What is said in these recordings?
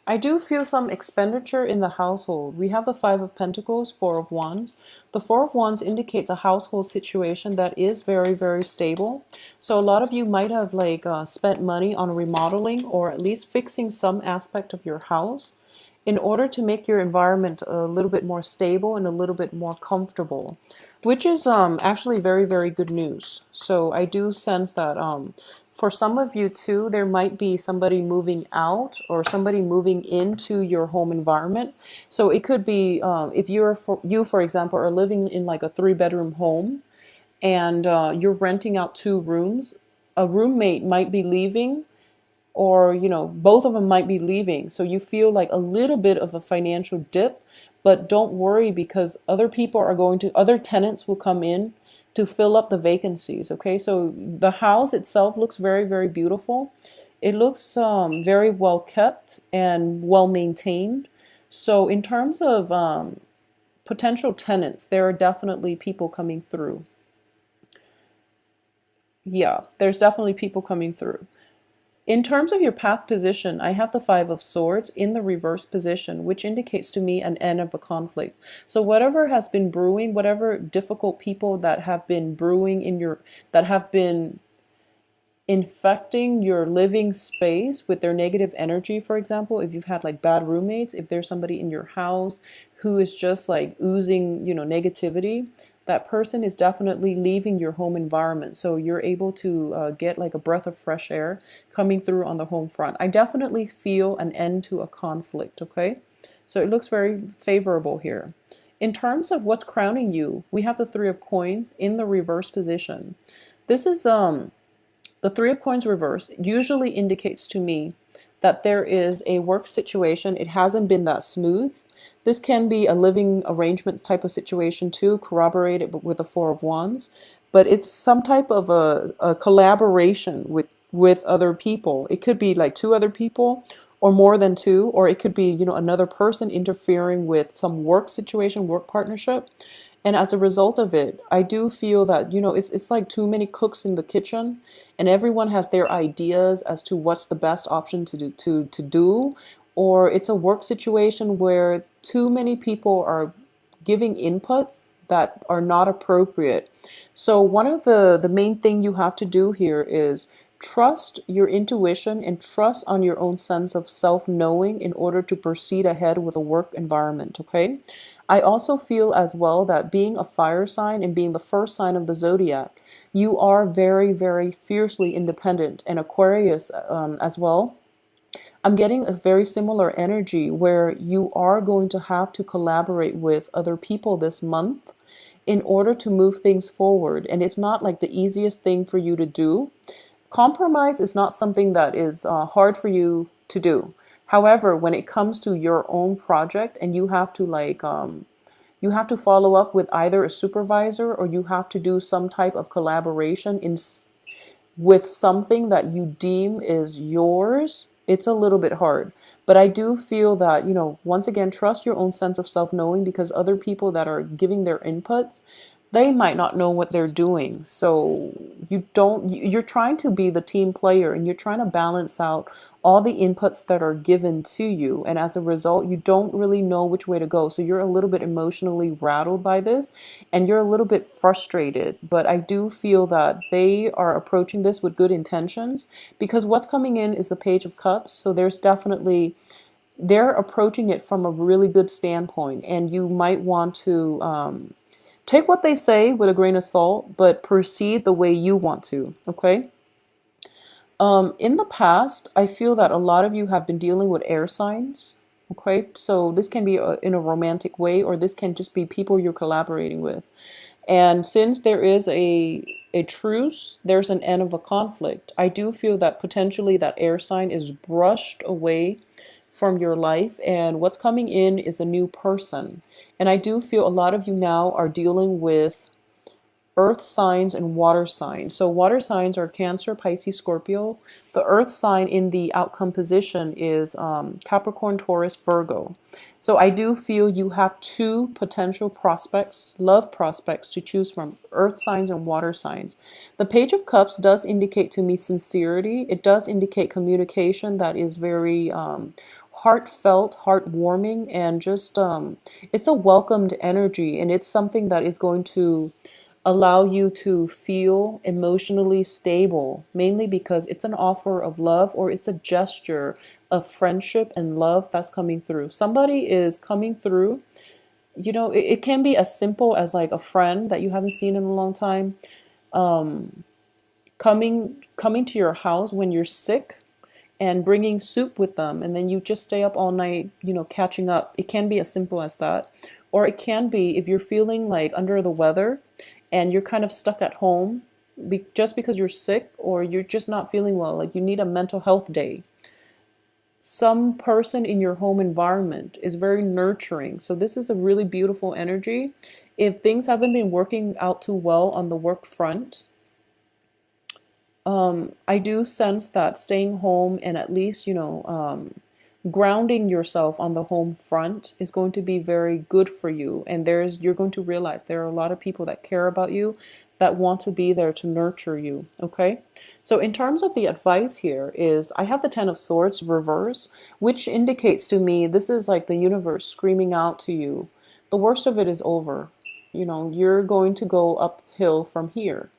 I do feel some expenditure in the household. We have the Five of Pentacles, Four of Wands. The Four of Wands indicates a household situation that is very, very stable. So a lot of you might have spent money on remodeling or at least fixing some aspect of your house in order to make your environment a little bit more stable and a little bit more comfortable, which is actually very, very good news. So I do sense that for some of you too, there might be somebody moving out or somebody moving into your home environment. So it could be if for example, are living in like a three-bedroom home and you're renting out two rooms, a roommate might be leaving or both of them might be leaving, so you feel like a little bit of a financial dip, but don't worry because other tenants will come in to fill up the vacancies. Okay, so the house itself looks very, very beautiful. It looks very well kept and well maintained. So in terms of potential tenants, there are definitely people coming through. Yeah, there's definitely people coming through. In terms of your past position, I have the Five of Swords in the reverse position, which indicates to me an end of a conflict. So whatever has been brewing, whatever difficult people that have been brewing that have been infecting your living space with their negative energy, for example, if you've had like bad roommates, if there's somebody in your house who is just like oozing, negativity, that person is definitely leaving your home environment. So you're able to get like a breath of fresh air coming through on the home front. I definitely feel an end to a conflict, okay? So it looks very favorable here. In terms of what's crowning you, we have the Three of Coins in the reverse position. This is the Three of Coins reverse usually indicates to me that there is a work situation. It hasn't been that smooth. This can be a living arrangements type of situation too, corroborated with the Four of Wands, but it's some type of a collaboration with other people. It could be like two other people or more than two, or it could be, another person interfering with some work situation, work partnership. And as a result of it, I do feel that, it's like too many cooks in the kitchen and everyone has their ideas as to what's the best option to do, or it's a work situation where too many people are giving inputs that are not appropriate. So one of the main thing you have to do here is trust your intuition and trust on your own sense of self-knowing in order to proceed ahead with a work environment, okay? I also feel as well that being a fire sign and being the first sign of the zodiac, you are very, very fiercely independent. And Aquarius as well, I'm getting a very similar energy where you are going to have to collaborate with other people this month in order to move things forward. And it's not like the easiest thing for you to do. Compromise is not something that is hard for you to do. However, when it comes to your own project and you have to follow up with either a supervisor or you have to do some type of collaboration with something that you deem is yours, it's a little bit hard. But I do feel that, once again, trust your own sense of self-knowing because other people that are giving their inputs, they might not know what they're doing. So you're trying to be the team player and you're trying to balance out all the inputs that are given to you. And as a result, you don't really know which way to go. So you're a little bit emotionally rattled by this and you're a little bit frustrated. But I do feel that they are approaching this with good intentions because what's coming in is the Page of Cups. So they're approaching it from a really good standpoint, and you might want to take what they say with a grain of salt, but proceed the way you want to, okay? In the past, I feel that a lot of you have been dealing with air signs, okay? So this can be in a romantic way, or this can just be people you're collaborating with. And since there is a truce, there's an end of a conflict. I do feel that potentially that air sign is brushed away from your life, and what's coming in is a new person. And I do feel a lot of you now are dealing with earth signs and water signs. So water signs are Cancer, Pisces, Scorpio. The earth sign in the outcome position is Capricorn, Taurus, Virgo. So I do feel you have two potential prospects, love prospects to choose from, earth signs and water signs. The Page of Cups does indicate to me sincerity. It does indicate communication that is very heartfelt, heartwarming, and just it's a welcomed energy, and it's something that is going to allow you to feel emotionally stable, mainly because it's an offer of love, or it's a gesture of friendship and love that's coming through. Somebody is coming through. It can be as simple as like a friend that you haven't seen in a long time, coming to your house when you're sick and bringing soup with them, and then you just stay up all night, catching up. It can be as simple as that. Or it can be if you're feeling like under the weather and you're kind of stuck at home, just because you're sick or you're just not feeling well, like you need a mental health day. Some person in your home environment is very nurturing. So this is a really beautiful energy. If things haven't been working out too well on the work front, I do sense that staying home and at least, grounding yourself on the home front is going to be very good for you. And you're going to realize there are a lot of people that care about you, that want to be there to nurture you. Okay. So in terms of the advice here is I have the 10 of Swords reverse, which indicates to me this is like the universe screaming out to you. The worst of it is over. You're going to go uphill from here,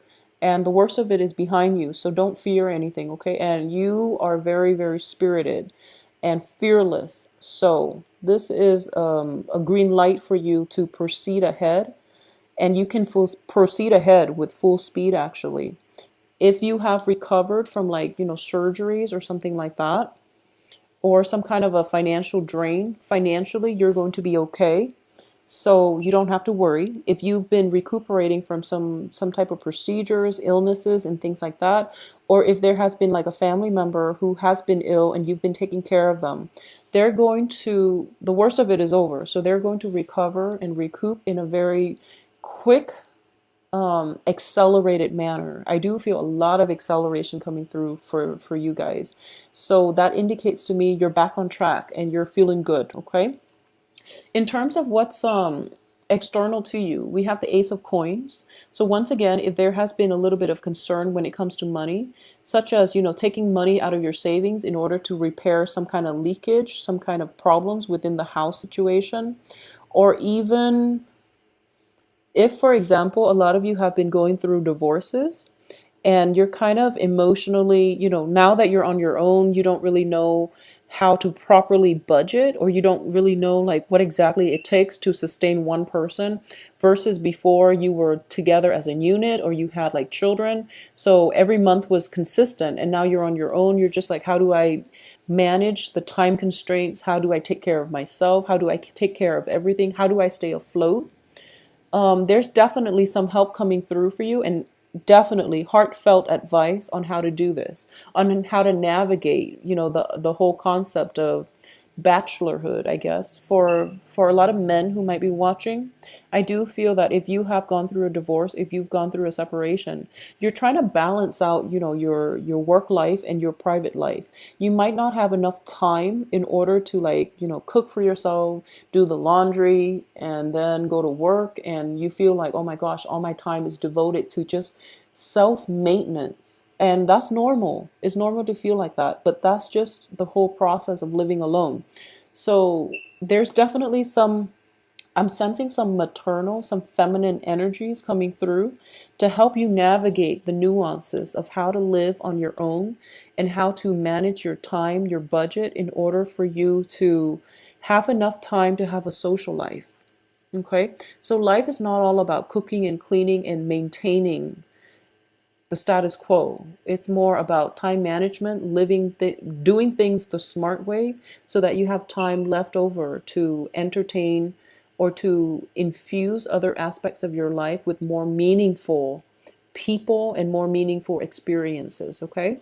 and the worst of it is behind you. So don't fear anything, okay? And you are very, very spirited and fearless. So this is a green light for you to proceed ahead, and you can proceed ahead with full speed actually. If you have recovered from like, surgeries or something like that, or some kind of a financial drain, financially, you're going to be okay. So you don't have to worry. If you've been recuperating from some type of procedures, illnesses, and things like that, or if there has been like a family member who has been ill and you've been taking care of them, the worst of it is over. So they're going to recover and recoup in a very quick, accelerated manner. I do feel a lot of acceleration coming through for you guys. So that indicates to me you're back on track and you're feeling good, okay? In terms of what's external to you, we have the Ace of Coins. So once again, if there has been a little bit of concern when it comes to money, such as, taking money out of your savings in order to repair some kind of leakage, some kind of problems within the house situation, or even if, for example, a lot of you have been going through divorces, and you're kind of emotionally, now that you're on your own, you don't really know how to properly budget, or you don't really know like what exactly it takes to sustain one person versus before you were together as a unit or you had like children. So every month was consistent, and now you're on your own. You're just like, how do I manage the time constraints? How do I take care of myself? How do I take care of everything? How do I stay afloat? There's definitely some help coming through for you, and definitely heartfelt advice on how to do this, on how to navigate, the whole concept of bachelorhood, I guess, for a lot of men who might be watching. I do feel that if you have gone through a divorce, if you've gone through a separation, you're trying to balance out, your work life and your private life. You might not have enough time in order to like, cook for yourself, do the laundry, and then go to work, and you feel like, oh my gosh, all my time is devoted to just self-maintenance. And that's normal. It's normal to feel like that, but that's just the whole process of living alone. So there's definitely I'm sensing some maternal, some feminine energies coming through to help you navigate the nuances of how to live on your own and how to manage your time, your budget, in order for you to have enough time to have a social life. Okay? So life is not all about cooking and cleaning and maintaining the status quo. It's more about time management, doing things the smart way so that you have time left over to entertain or to infuse other aspects of your life with more meaningful people and more meaningful experiences. Okay.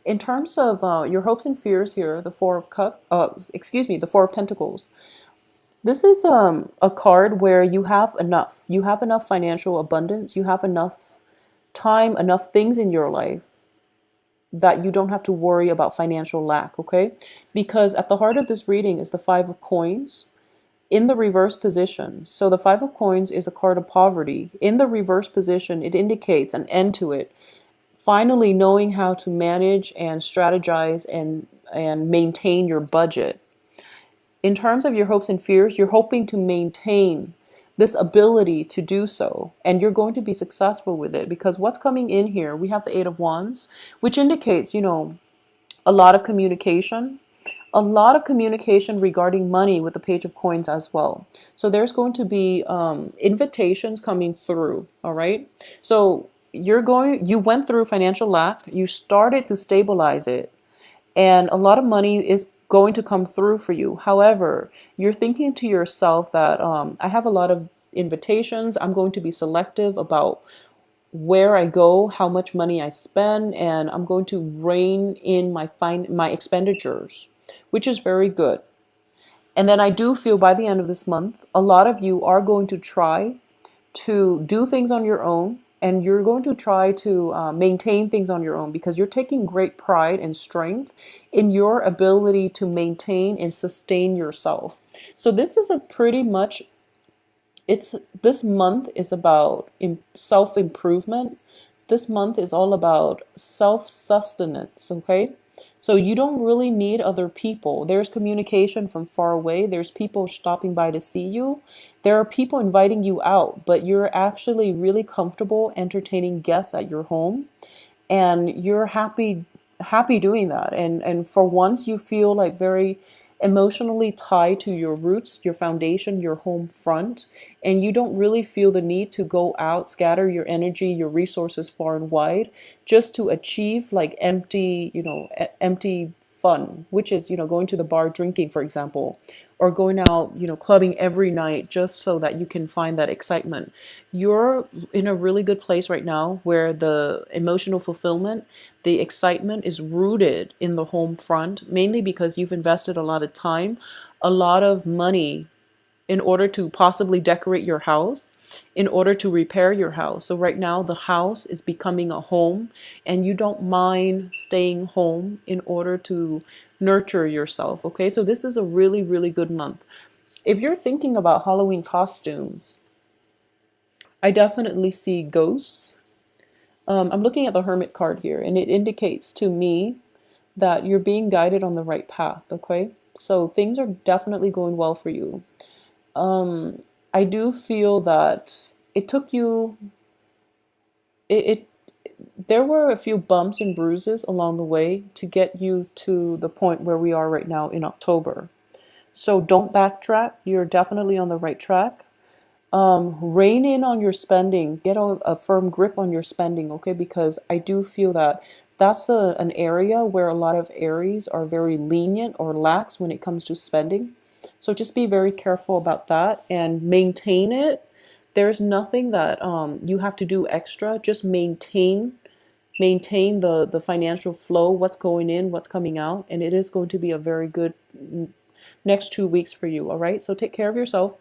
In terms of your hopes and fears here, the Four of Pentacles. This is a card where you have enough. You have enough financial abundance. You have enough time, enough things in your life that you don't have to worry about financial lack, okay? Because at the heart of this reading is the Five of Coins in the reverse position. So the Five of Coins is a card of poverty. In the reverse position, it indicates an end to it. Finally knowing how to manage and strategize and maintain your budget. in terms of your hopes and fears, you're hoping to maintain this ability to do so, and you're going to be successful with it, because what's coming in here, we have the Eight of Wands, which indicates, a lot of communication, a lot of communication regarding money with the Page of Coins as well. So there's going to be invitations coming through. All right. So you went through financial lack, you started to stabilize it, and a lot of money is going to come through for you. However, you're thinking to yourself that I have a lot of invitations. I'm going to be selective about where I go, how much money I spend, and I'm going to rein in my expenditures, which is very good. And then I do feel by the end of this month, a lot of you are going to try to do things on your own, and you're going to try to maintain things on your own, because you're taking great pride and strength in your ability to maintain and sustain yourself. So this is a pretty much it's this month is about self improvement. This month is all about self sustenance. Okay, so you don't really need other people. There's communication from far away, there's people stopping by to see you, there are people inviting you out, but you're actually really comfortable entertaining guests at your home, and you're happy doing that, and for once you feel like very emotionally tied to your roots, your foundation, your home front, and you don't really feel the need to go out, scatter your energy, your resources far and wide, just to achieve like empty, empty fun, which is, going to the bar, drinking, for example, or going out, clubbing every night just so that you can find that excitement. You're in a really good place right now where the emotional fulfillment, the excitement is rooted in the home front, mainly because you've invested a lot of time, a lot of money in order to possibly decorate your house, in order to repair your house. So right now the house is becoming a home, and you don't mind staying home in order to nurture yourself. Okay, so this is a really, really good month. If you're thinking about Halloween costumes, I definitely see ghosts. I'm looking at the Hermit card here, and it indicates to me that you're being guided on the right path. Okay, so things are definitely going well for you. I do feel that it took you it there were a few bumps and bruises along the way to get you to the point where we are right now in October. So don't backtrack. You're definitely on the right track. Rein in on your spending. Get a firm grip on your spending, okay? Because I do feel that that's an area where a lot of Aries are very lenient or lax when it comes to spending. So just be very careful about that and maintain it. There's nothing that you have to do extra. Just maintain the financial flow, what's going in, what's coming out, and it is going to be a very good next 2 weeks for you. All right. So take care of yourself.